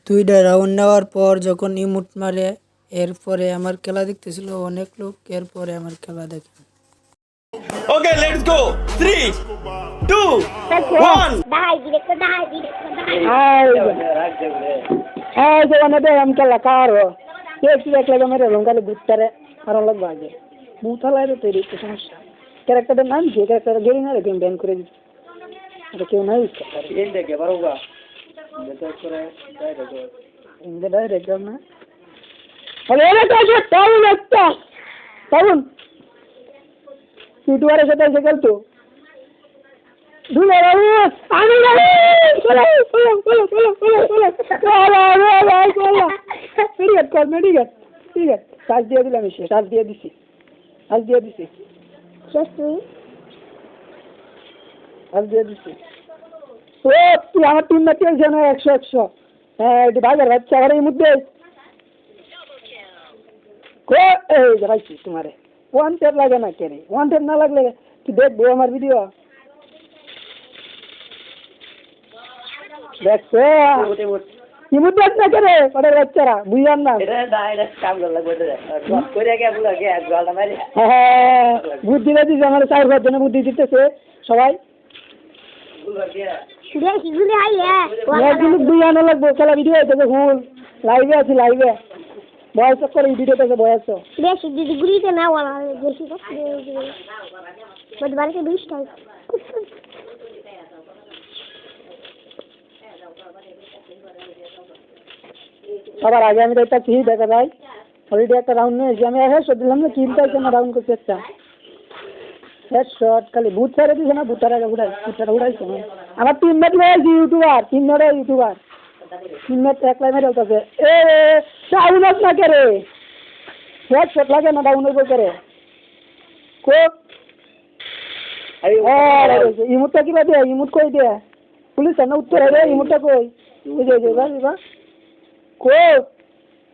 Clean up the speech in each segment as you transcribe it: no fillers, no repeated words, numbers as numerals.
2টা রাউন্ড নেওয়ার পর যখন ইমোট মারে, এরপরে আমার খেলা দেখতেছিল অনেক লোক, এরপরে আমার খেলা দেখে। Okay, let's go. 3, 2, 1. हम क्या लकार हो एक लगे मेरे लंका गुत्तारे और लग बागे मुथाला तेरी समस्या कैरेक्टर नाम की कैरेक्टर गेरी ना लेकिन बैन करे अरे क्यों नहीं ये देखे बरोगा बेटा करे इन दे डायरेक्टर ना अरे ये कैसे टाउन लगता टाउन यूट्यूबर से कैसे कर तू धुले रहो आने लगे चलो चलो चलो चलो चलो चलो मेडिकेट ठीक है साथ दिया दिला मिशे साथ दिया दिसी तो तू আমার টিম না খেলছে না 100 100 হ্যাঁ এটা বাজার বাচ্চা আর এই মধ্যে কো এই যাইছি তোমারে ওয়ান্টেড লাগে না কেন ওয়ান্টেড না লাগলে কি দেখবো আমার ভিডিও দেখছো ইমুদ দেখ না করে ওদের বাচ্চারা বুঝলাম না এটা ডাইরেক্ট কাম করলা বইতে করে গে বলা গে গালটা মারি হ্যাঁ বুদ্ধি দিতে আমার চার পাঁচ জন বুদ্ধি দিতেছে সবাই গুলি আইয়া একদিন দুই আনা লাগবো খেলা ভিডিও হইতেছে ফুল লাইভে আছি লাইভে বয়স করে ভিডিওটাকে বয়স বেশি দিদি গুলিতে না ওলা বেশি বড় বাড়িতে 20 টাকা সবার আগে আমি এটা কি দেখা যায় অলরেডি একটা রাউন্ড নিয়েছি আমি হেডশট দিলাম না কিল পাইছে না রাউন্ড করতে একটা হেডশট খালি বুট ছেড়ে দিছে না বুটার আগে উড়াইছে আমার টিমমেট রয়েছে ইউটিউবার টিমমেট এক লাইনে চলতেছে এ ডাউন না করে হেডশট লাগে না ডাউন হইব করে কোক ইমুটটা কি বাদে ইমুট কই দে পুলিশ না উত্তর রে ইমুটটা কই ওই যে বা কোক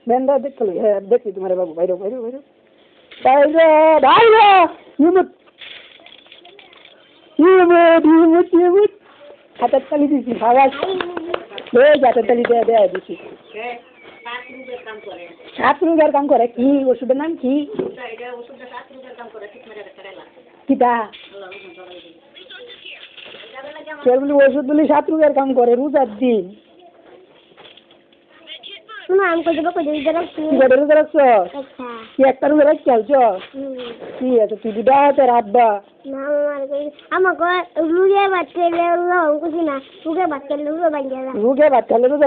বেন্ডা দেখলি হ্যাঁ দেখি তোমারে বাবু বাইরে ইমুট হাতের তালি দিছি আওয়াজ হাতের তালি দেয় দিছি সাত রোগের কাম করে কি ওষুধের নাম কি কিটা ওষুধ বলি 7 রোগের কাম করে রোজার দিন না আমি কই দেব রোজা রাখছো কি একটা রোজা রাখছি আলছো কি আছে তুই দিদা তোর আব্বা না আমাকে রুগে বাচ্চা লে রুগে বাচ্চা লে রুগে বাচ্চা লে রোজা